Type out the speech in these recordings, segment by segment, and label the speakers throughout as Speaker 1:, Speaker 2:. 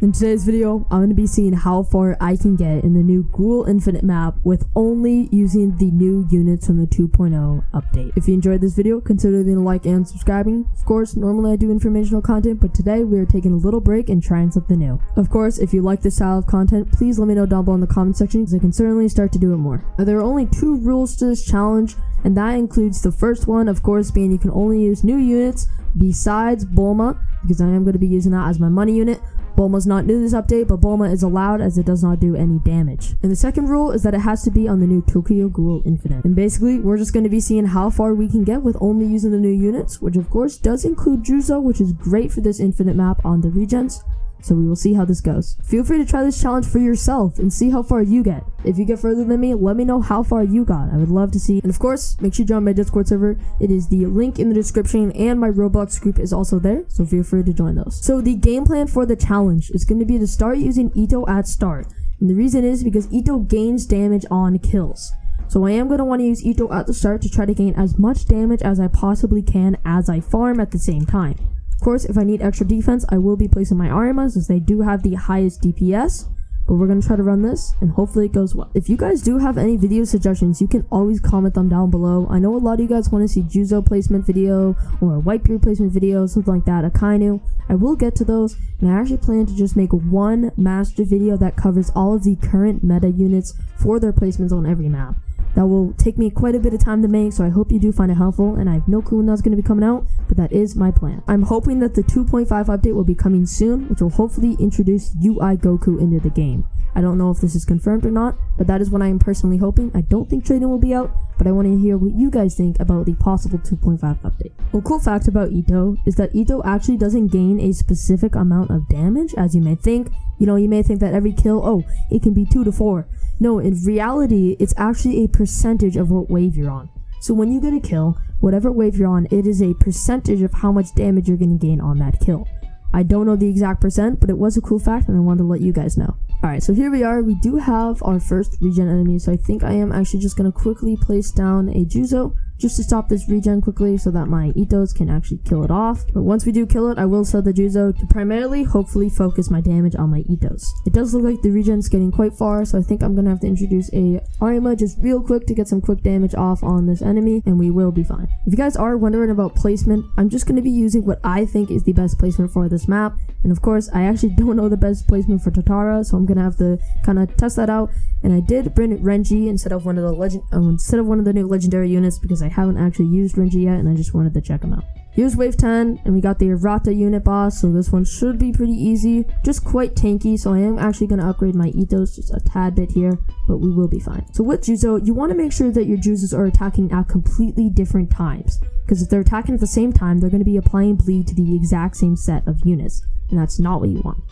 Speaker 1: In today's video, I'm going to be seeing how far I can get in the new Ghoul Infinite map with only using the new units from the 2.0 update. If you enjoyed this video, consider leaving a like and subscribing. Of course, normally I do informational content, but today we are taking a little break and trying something new. Of course, if you like this style of content, please let me know down below in the comment section because I can certainly start to do it more. There are only 2 rules to this challenge, and that includes the first one, of course, being you can only use new units besides Bulma, because I am going to be using that as my money unit. Bulma's not new to this update, but Bulma is allowed as it does not do any damage. And the second rule is that it has to be on the new Tokyo Ghoul Infinite. And basically, we're just going to be seeing how far we can get with only using the new units, which of course does include Juzo, which is great for this Infinite map on the regens. So we will see how this goes. Feel free to try this challenge for yourself and see how far you get. If you get further than me, let me know how far you got. I would love to see. And of course, make sure you join my Discord server. It is the link in the description, and my Roblox group is also there, so feel free to join those. So the game plan for the challenge is going to be to start using Ito at start. And the reason is because Ito gains damage on kills. So I am going to want to use Ito at the start to try to gain as much damage as I possibly can as I farm at the same time. Of course, if I need extra defense, I will be placing my Arimas as they do have the highest DPS, but we're going to try to run this and hopefully it goes well. If you guys do have any video suggestions, you can always comment them down below. I know a lot of you guys want to see Juzo placement video or a Whitebeard placement video, something like that, Akainu. I will get to those, and I actually plan to just make one master video that covers all of the current meta units for their placements on every map. That will take me quite a bit of time to make, so I hope you do find it helpful, and I have no clue when that's going to be coming out, but that is my plan. I'm hoping that the 2.5 update will be coming soon, which will hopefully introduce UI Goku into the game. I don't know if this is confirmed or not, but that is what I am personally hoping. I don't think trading will be out, but I want to hear what you guys think about the possible 2.5 update. Well, cool fact about Ito is that Ito actually doesn't gain a specific amount of damage, as you may think. You know, you may think that every kill, it can be 2 to 4. No, in reality, it's actually a percentage of what wave you're on. So when you get a kill, whatever wave you're on, it is a percentage of how much damage you're going to gain on that kill. I don't know the exact percent, but it was a cool fact and I wanted to let you guys know. Alright, so here we are. We do have our first regen enemy, so I think I am actually just going to quickly place down a Juzo just to stop this regen quickly so that my Itos can actually kill it off. But once we do kill it, I will sell the Juzo to primarily hopefully focus my damage on my Itos. It does look like the regen's getting quite far, so I think I'm going to have to introduce a Arima just real quick to get some quick damage off on this enemy, and we will be fine. If you guys are wondering about placement, I'm just going to be using what I think is the best placement for this map. And of course, I actually don't know the best placement for Totara, so I'm going to have to kind of test that out. And I did bring Renji instead of one of the new legendary units because I haven't actually used Renji yet, and I just wanted to check them out. Here's wave 10, and we got the Arata unit boss, so this one should be pretty easy, just quite tanky, so I am actually going to upgrade my Ethos just a tad bit here, but we will be fine. So with Juzo, you want to make sure that your Juzos are attacking at completely different times, because if they're attacking at the same time, they're going to be applying bleed to the exact same set of units, and that's not what you want.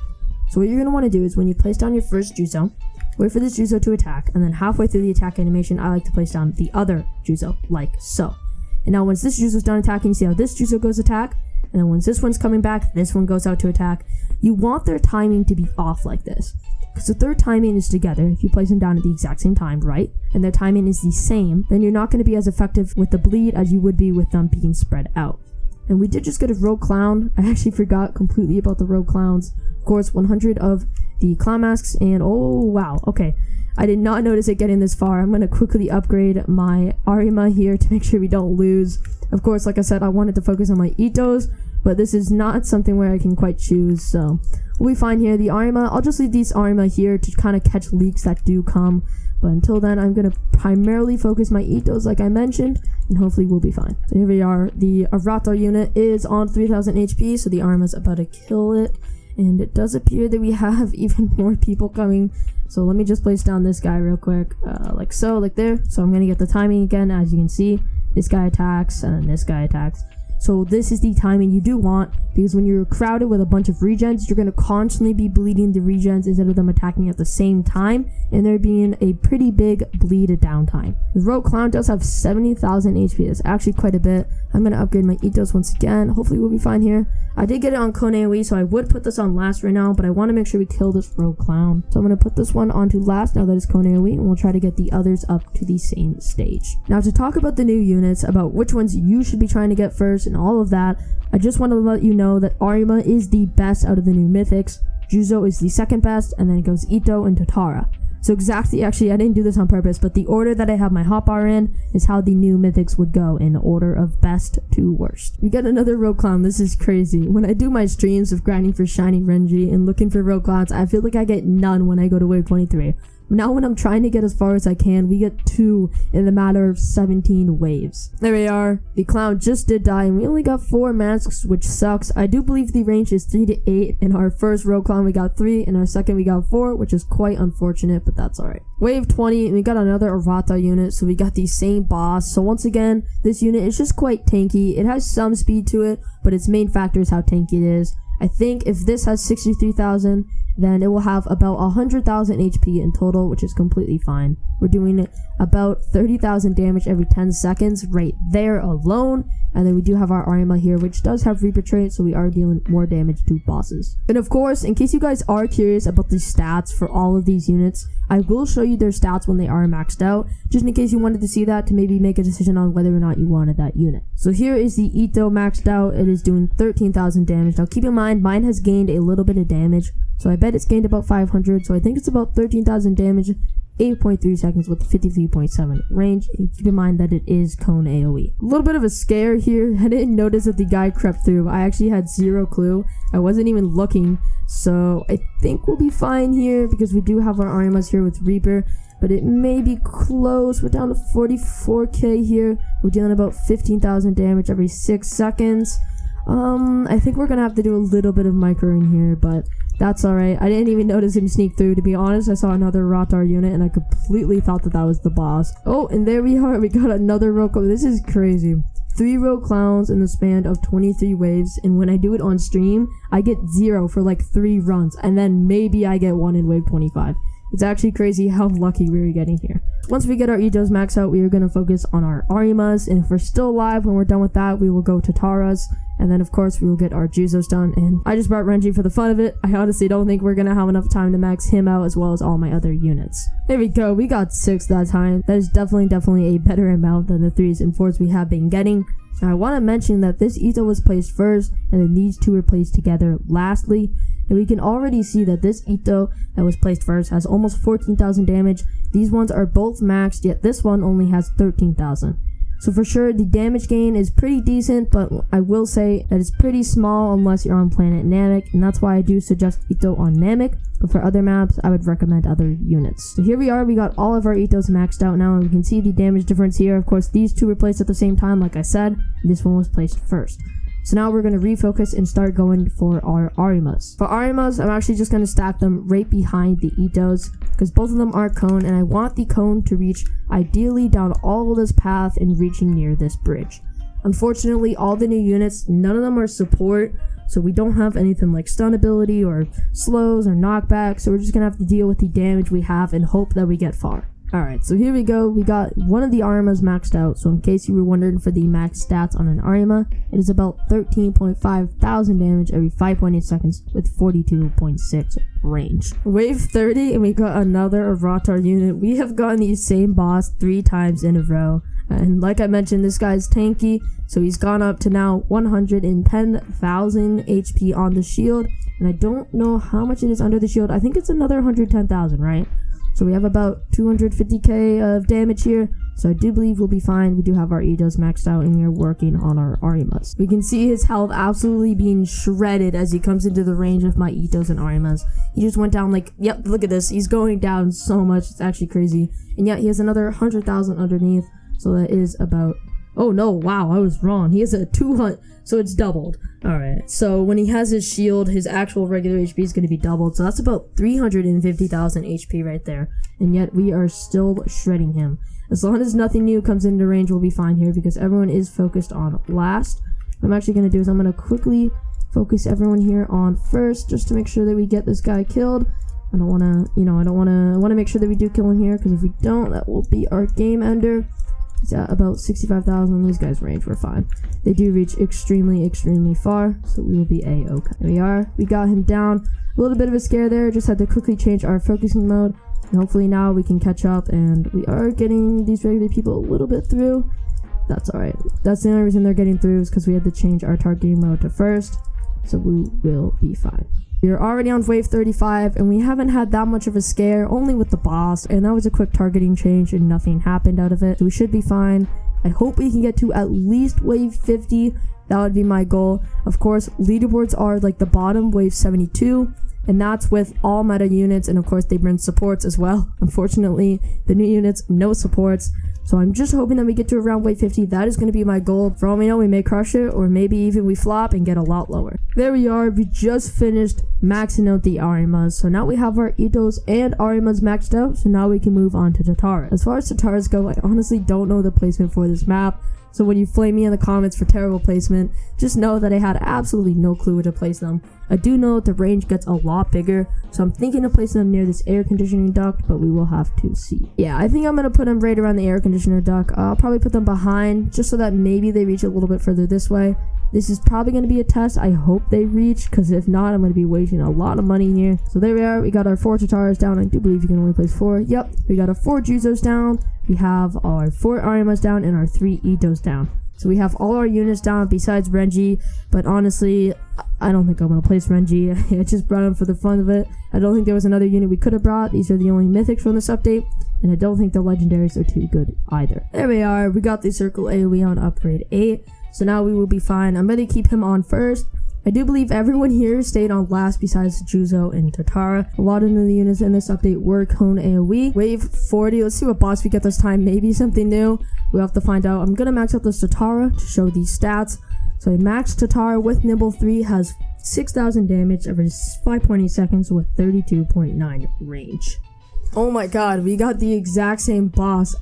Speaker 1: So what you're going to want to do is when you place down your first Juzo, wait for this Juzo to attack, and then halfway through the attack animation, I like to place down the other Juzo, like so. And now once this Juzo's done attacking, you see how this Juzo goes attack, and then once this one's coming back, this one goes out to attack. You want their timing to be off like this, because if their timing is together, if you place them down at the exact same time, right, and their timing is the same, then you're not going to be as effective with the bleed as you would be with them being spread out. And we did just get a rogue clown. I actually forgot completely about the rogue clowns. Of course, 100 of the clown masks, and oh wow, okay. I did not notice it getting this far. I'm going to quickly upgrade my Arima here to make sure we don't lose. Of course, like I said, I wanted to focus on my Itos, but this is not something where I can quite choose, so we'll be fine here. The Arima, I'll just leave these Arima here to kind of catch leaks that do come, but until then, I'm going to primarily focus my Itos like I mentioned, and hopefully we'll be fine. So here we are. The Arata unit is on 3000 HP, so the Arima's about to kill it. And it does appear that we have even more people coming. So let me just place down this guy real quick. Like so, like there. So I'm going to get the timing again. As you can see, this guy attacks and this guy attacks. So this is the timing you do want, because when you're crowded with a bunch of regens, you're going to constantly be bleeding the regens instead of them attacking at the same time, and there being a pretty big bleed downtime. The Rogue Clown does have 70,000 HP. That's actually quite a bit. I'm going to upgrade my Ethos once again. Hopefully we'll be fine here. I did get it on Kone AoE, so I would put this on last right now, but I want to make sure we kill this Rogue Clown. So I'm going to put this one onto last now that it's Kone AoE, and we'll try to get the others up to the same stage. Now to talk about the new units, about which ones you should be trying to get first and all of that, I just want to let you know that Arima is the best out of the new mythics. Juzo is the second best, and then it goes Itto and Totara. So exactly, actually, I didn't do this on purpose, but the order that I have my hotbar in is how the new mythics would go in order of best to worst. We get another rogue clown. This is crazy. When I do my streams of grinding for shiny Renji and looking for rogue clowns, I feel like I get none when I go to wave 23. Now when I'm trying to get as far as I can, we get 2 in a matter of 17 waves. There we are. The clown just did die, and we only got 4 masks, which sucks. I do believe the range is 3 to 8. In our first rogue clown, we got 3. In our second, we got 4, which is quite unfortunate, but that's alright. Wave 20, and we got another Arata unit, so we got the same boss. So once again, this unit is just quite tanky. It has some speed to it, but its main factor is how tanky it is. I think if this has 63,000, then it will have about 100,000 HP in total, which is completely fine. We're doing about 30,000 damage every 10 seconds right there alone. And then we do have our Arima here, which does have Reaper trait, so we are dealing more damage to bosses. And of course, in case you guys are curious about the stats for all of these units, I will show you their stats when they are maxed out, just in case you wanted to see that to maybe make a decision on whether or not you wanted that unit. So here is the Itto maxed out. It is doing 13,000 damage. Now keep in mind, mine has gained a little bit of damage, so I bet it's gained about 500, so I think it's about 13,000 damage, 8.3 seconds with 53.7 range. And keep in mind that it is cone AoE. A little bit of a scare here. I didn't notice that the guy crept through. I actually had zero clue. I wasn't even looking, so I think we'll be fine here because we do have our Arimas here with Reaper, but it may be close. We're down to 44k here. We're dealing about 15,000 damage every 6 seconds. I think we're gonna have to do a little bit of microing here, but that's alright. I didn't even notice him sneak through, to be honest. I saw another Rotar unit and I completely thought that that was the boss. Oh, and there we are. We got another rogue clown. This is crazy. 3 rogue clowns in the span of 23 waves, and when I do it on stream, I get 0 for like 3 runs, and then maybe I get 1 in wave 25. It's actually crazy how lucky we're getting here. Once we get our Ittos maxed out, we are going to focus on our Arimas, and if we're still alive when we're done with that, we will go to Tara's, and then of course we will get our Juzos done. And I just brought Renji for the fun of it. I honestly don't think we're going to have enough time to max him out as well as all my other units. There we go, we got 6 that time. That is definitely a better amount than the 3s and 4s we have been getting. Now I want to mention that this Itto was placed first, and then these 2 were placed together lastly. And we can already see that this Itto that was placed first has almost 14,000 damage. These ones are both maxed, yet this one only has 13,000. So for sure, the damage gain is pretty decent, but I will say that it's pretty small unless you're on planet Namek, and that's why I do suggest Itto on Namek. But for other maps, I would recommend other units. So here we are, we got all of our Ittos maxed out now, and we can see the damage difference here. Of course, these 2 were placed at the same time, like I said. This one was placed first. So now we're going to refocus and start going for our Arimas. For Arimas, I'm actually just going to stack them right behind the Ittos, because both of them are cone, and I want the cone to reach ideally down all of this path and reaching near this bridge. Unfortunately, all the new units, none of them are support, so we don't have anything like stun ability or slows or knockback, so we're just going to have to deal with the damage we have and hope that we get far. Alright, so here we go. We got one of the Arimas maxed out, so in case you were wondering for the max stats on an Arima, it is about 13.5 thousand damage every 5.8 seconds with 42.6 range. Wave 30, and we got another Rotar unit. We have gotten the same boss 3 times in a row, and like I mentioned, this guy's tanky, so he's gone up to now 110,000 HP on the shield, and I don't know how much it is under the shield. I think it's another 110,000, right? So we have about 250k of damage here, so I do believe we'll be fine. We do have our Ittos maxed out, and we are working on our Arimas. We can see his health absolutely being shredded as he comes into the range of my Ittos and Arimas. He just went down like, yep, look at this. He's going down so much. It's actually crazy. And yet he has another 100,000 underneath, so that is about... Oh no, wow, I was wrong. He has a 200, so it's doubled. Alright, so when he has his shield, his actual regular HP is going to be doubled, so that's about 350,000 HP right there. And yet we are still shredding him. As long as nothing new comes into range, we'll be fine here because everyone is focused on last. What I'm actually going to do is I'm going to quickly focus everyone here on first, just to make sure that we get this guy killed. I don't want to, I want to make sure that we do kill him here, because if we don't, that will be our game ender. He's at about 65,000. These guys range, we're fine. They do reach extremely far, so we will be a-okay. There we are. We got him down. A little bit of a scare there. Just had to quickly change our focusing mode, and hopefully now we can catch up, and we are getting these regular people a little bit through. That's alright. That's the only reason they're getting through is because we had to change our targeting mode to first, so we will be fine. We are already on wave 35, and we haven't had that much of a scare, only with the boss, and that was a quick targeting change and nothing happened out of it, so we should be fine. I hope we can get to at least wave 50. That would be my goal. Of course, leaderboards are like the bottom, wave 72, and that's with all meta units, and of course they bring supports as well. Unfortunately, the new units, no supports. So I'm just hoping that we get to around wave 50. That is going to be my goal. For all we know, we may crush it, or maybe even we flop and get a lot lower. There we are. We just finished maxing out the Arimas. So now we have our Itos and Arimas maxed out. So now we can move on to Tatara. As far as Tataras go, I honestly don't know the placement for this map. So when you flame me in the comments for terrible placement, just know that I had absolutely no clue where to place them. I do know that the range gets a lot bigger, so I'm thinking of placing them near this air conditioning duct, but we will have to see. Yeah, I think I'm going to put them right around the air conditioner duct. I'll probably put them behind, just so that maybe they reach a little bit further this way. This is probably going to be a test. I hope they reach, because if not, I'm going to be wasting a lot of money here. So there we are. We got our 4 Tataras down. I do believe you can only place 4. Yep, we got our 4 Juzos down. We have our 4 Arimas down and our 3 Itos down. So we have all our units down besides Renji, but honestly, I don't think I'm going to place Renji. I just brought him for the fun of it. I don't think there was another unit we could have brought. These are the only mythics from this update, and I don't think the legendaries are too good either. There we are. We got the Circle AoE on upgrade 8, so now we will be fine. I'm going to keep him on first. I do believe everyone here stayed on last besides Juzo and Tatara. A lot of the units in this update were Cone AoE. Wave 40, let's see what boss we get this time. Maybe something new. We'll have to find out. I'm going to max out this Tatara to show these stats. So a max Tatara with Nimble 3 has 6,000 damage every 5.8 seconds with 32.9 range. Oh my god, we got the exact same boss.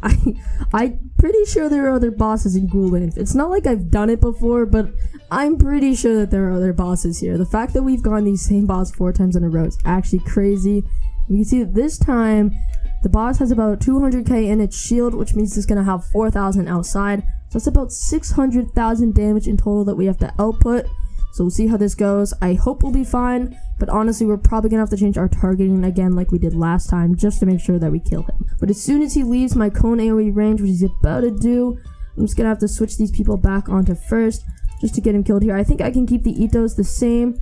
Speaker 1: I'm pretty sure there are other bosses in Ghoul Inf. It's not like I've done it before, but I'm pretty sure that there are other bosses here. The fact that we've gotten these same boss 4 times in a row is actually crazy. You can see that this time, the boss has about 200k in its shield, which means it's going to have 4,000 outside. So that's about 600,000 damage in total that we have to output. So we'll see how this goes. I hope we'll be fine, but honestly, we're probably going to have to change our targeting again like we did last time, just to make sure that we kill him. But as soon as he leaves my Cone AoE range, which he's about to do, I'm just going to have to switch these people back onto first, just to get him killed here. I think I can keep the Itos the same,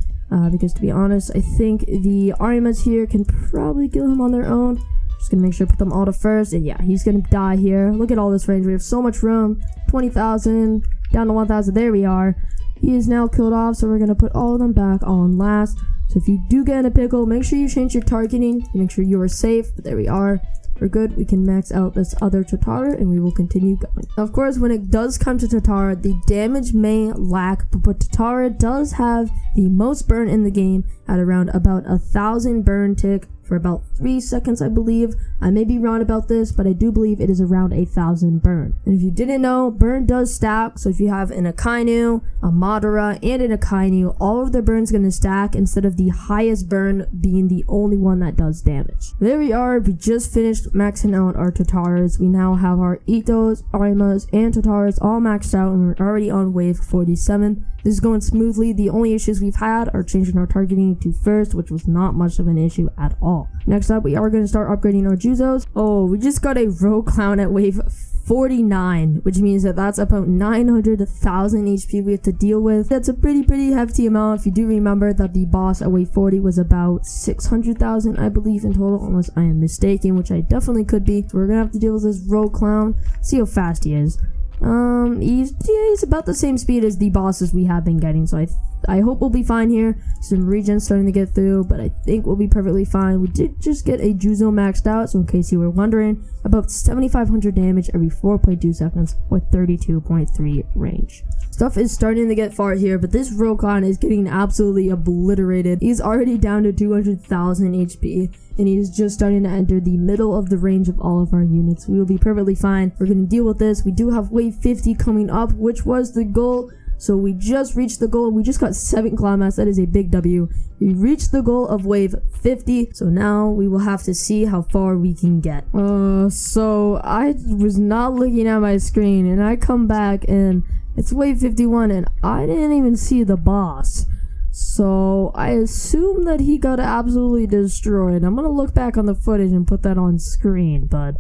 Speaker 1: because to be honest, I think the Arimas here can probably kill him on their own. Just gonna make sure to put them all to first, and yeah, he's gonna die here. Look at all this range. We have so much room. 20,000 down to 1,000. There we are. He is now killed off, so we're gonna put all of them back on last. So if you do get in a pickle, make sure you change your targeting to make sure you are safe. But there we are. We're good. We can max out this other Tatara, and we will continue going. Of course, when it does come to Tatara, the damage may lack, but Tatara does have the most burn in the game at around about 1,000 burn tick for about 3 seconds, I believe. I may be wrong about this, but I do believe it is around 1,000 burn. And if you didn't know, burn does stack. So if you have an Akainu, a Madara, and an Akainu, all of their burns going to stack instead of the highest burn being the only one that does damage. There we are. We just finished maxing out our Tataras. We now have our Itos, Arimas, and Tataras all maxed out, and we're already on wave 47. This is going smoothly. The only issues we've had are changing our targeting to first, which was not much of an issue at all. Next up, we are going to start upgrading our Juzos. Oh, we just got a Rogue Clown at wave 49, which means that that's about 900,000 HP we have to deal with. That's a pretty hefty amount. If you do remember that the boss at wave 40 was about 600,000, I believe, in total, unless I am mistaken, which I definitely could be. So we're going to have to deal with this Rogue Clown. See how fast he is. He's about the same speed as the bosses we have been getting, so I hope we'll be fine here. Some regen starting to get through, but I think we'll be perfectly fine. We did just get a Juzo maxed out, so in case you were wondering, about 7,500 damage every 4.2 seconds with 32.3 range. Stuff is starting to get far here, but this Rokon is getting absolutely obliterated. He's already down to 200,000 HP, and he's just starting to enter the middle of the range of all of our units. We will be perfectly fine. We're going to deal with this. We do have wave 50 coming up, which was the goal. So we just reached the goal. We just got 7 Clown Mass. That is a big W. We reached the goal of wave 50. So now we will have to see how far we can get. So I was not looking at my screen, and I come back and it's wave 51, and I didn't even see the boss. So I assume that he got absolutely destroyed. I'm gonna look back on the footage and put that on screen, but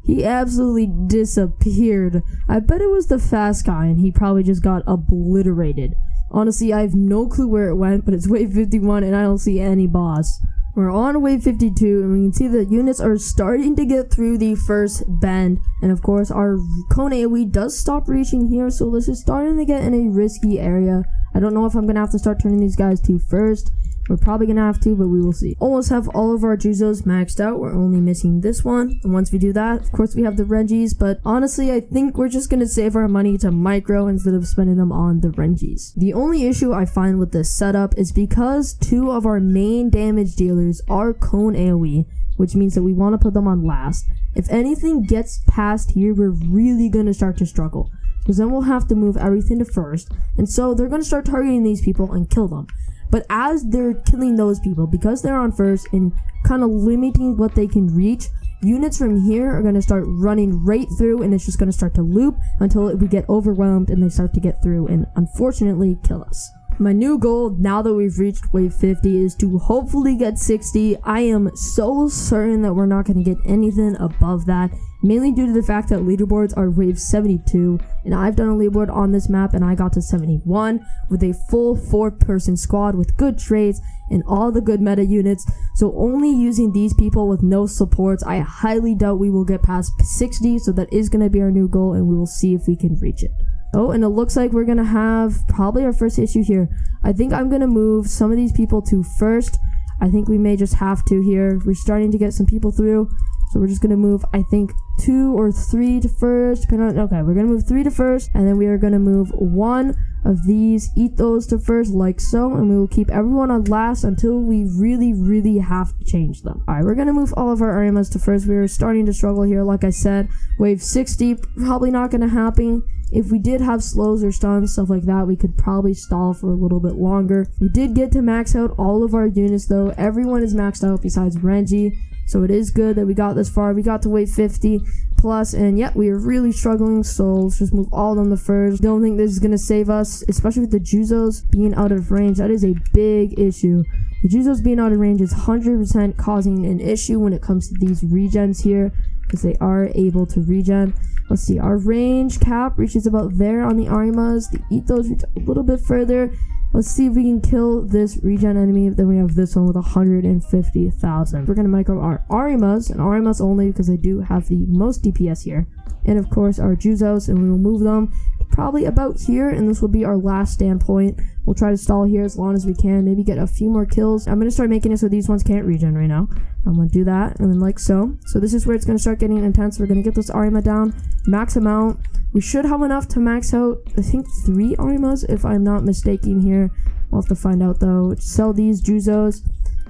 Speaker 1: he absolutely disappeared. I bet it was the fast guy, and he probably just got obliterated. Honestly, I have no clue where it went, but it's wave 51 and I don't see any boss. We're on wave 52 and we can see the units are starting to get through the first bend. And of course, our cone AoE does stop reaching here, so this is starting to get in a risky area. I don't know if I'm going to have to start turning these guys to first. We're probably going to have to, but we will see. Almost have all of our Juzos maxed out. We're only missing this one. And once we do that, of course, we have the Rengis. But honestly, I think we're just going to save our money to micro instead of spending them on the Rengis. The only issue I find with this setup is because 2 of our main damage dealers are cone AoE, which means that we want to put them on last. If anything gets past here, we're really going to start to struggle, because then we'll have to move everything to first. And so they're going to start targeting these people and kill them. But as they're killing those people, because they're on first and kind of limiting what they can reach, units from here are going to start running right through, and it's just going to start to loop until we get overwhelmed and they start to get through and unfortunately kill us. My new goal, now that we've reached wave 50, is to hopefully get 60. I am so certain that we're not going to get anything above that, mainly due to the fact that leaderboards are wave 72, and I've done a leaderboard on this map and I got to 71 with a full 4-person squad with good traits and all the good meta units. So only using these people with no supports, I highly doubt we will get past 60, so that is going to be our new goal and we will see if we can reach it. Oh, and it looks like we're going to have probably our first issue here. I think I'm going to move some of these people to first. I think we may just have to here. We're starting to get some people through. So we're just going to move, I think, 2 or 3 to first. Okay, we're going to move 3 to first. And then we are going to move 1 of these, eat those to first like so. And we will keep everyone on last until we really have to change them. Alright, we're going to move all of our Arimas to first. We are starting to struggle here. Like I said, wave 60, probably not going to happen. If we did have slows or stuns, stuff like that, we could probably stall for a little bit longer. We did get to max out all of our units though. Everyone is maxed out besides Renji. So it is good that we got this far. We got to wave 50 plus, and yet we are really struggling. So let's just move all of them to first. Don't think this is going to save us, especially with the Juzos being out of range. That is a big issue. The Juzos being out of range is 100% causing an issue when it comes to these regens here, because they are able to regen. Let's see, our range cap reaches about there on the Arimas. The Ethos reach a little bit further. Let's see if we can kill this regen enemy. Then we have this one with 150,000. We're going to micro our Arimas, and Arimas only because they do have the most DPS here. And of course our Juzos, and we will move them probably about here, and this will be our last standpoint. We'll try to stall here as long as we can, maybe get a few more kills. I'm going to start making it so these ones can't regen right now. I'm going to do that, and then like so. So this is where it's going to start getting intense. We're going to get this Arima down, max them out. We should have enough to max out, I think, 3 Arimas, if I'm not mistaken here. We'll have to find out though. Sell these Juzos.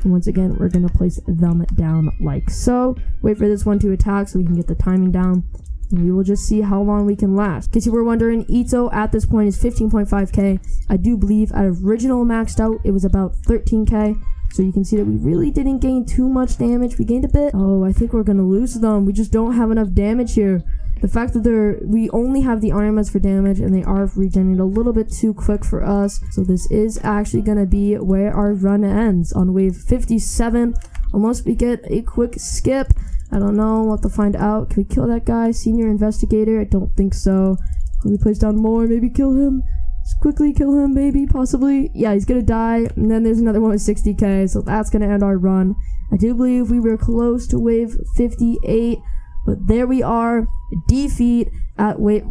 Speaker 1: And once again, we're going to place them down like so. Wait for this one to attack so we can get the timing down. And we will just see how long we can last. In case you were wondering, Ito at this point is 15.5k. I do believe at original maxed out, it was about 13k. So you can see that we really didn't gain too much damage. We gained a bit. Oh, I think we're going to lose them. We just don't have enough damage here. The fact that we only have the Arimas for damage, and they are regenerating a little bit too quick for us. So this is actually going to be where our run ends, on wave 57. Unless we get a quick skip. I don't know. We'll have to find out. Can we kill that guy? Senior investigator? I don't think so. Can we place down more? Maybe kill him? Just quickly kill him, maybe, possibly. Yeah, he's gonna die. And then there's another one with 60k, so that's gonna end our run. I do believe we were close to wave 58, but there we are. Defeat at wave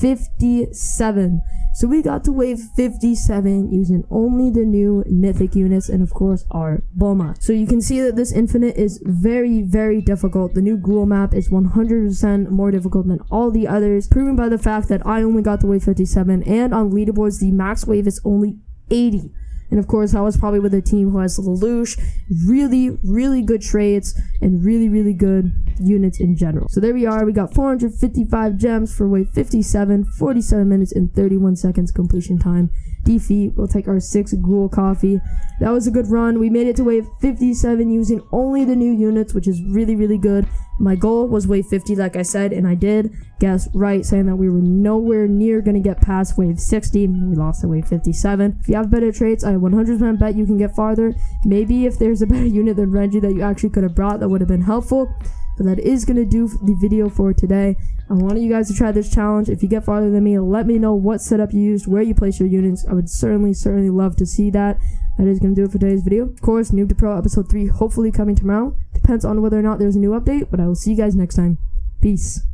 Speaker 1: 57. So we got to wave 57 using only the new mythic units and of course our Boma. So you can see that this infinite is very difficult. The new Ghoul map is 100% more difficult than all the others, proven by the fact that I only got to wave 57, and on leaderboards the max wave is only 80. And of course, I was probably with a team who has Lelouch, really good traits, and really good units in general. So there we are. We got 455 gems for wave 57, 47 minutes and 31 seconds completion time. Defeat. We'll take our 6 Ghoul coffee. That was a good run. We made it to wave 57 using only the new units, which is really good. My goal was wave 50, like I said, and I did guess right, saying that we were nowhere near going to get past wave 60. We lost to wave 57. If you have better traits, I 100% bet you can get farther. Maybe if there's a better unit than Renji that you actually could have brought, that would have been helpful. But that is going to do the video for today. I want you guys to try this challenge. If you get farther than me, let me know what setup you used, where you place your units. I would certainly love to see that. That is going to do it for today's video. Of course, Noob to Pro episode 3 hopefully coming tomorrow. Depends on whether or not there's a new update, but I will see you guys next time. Peace.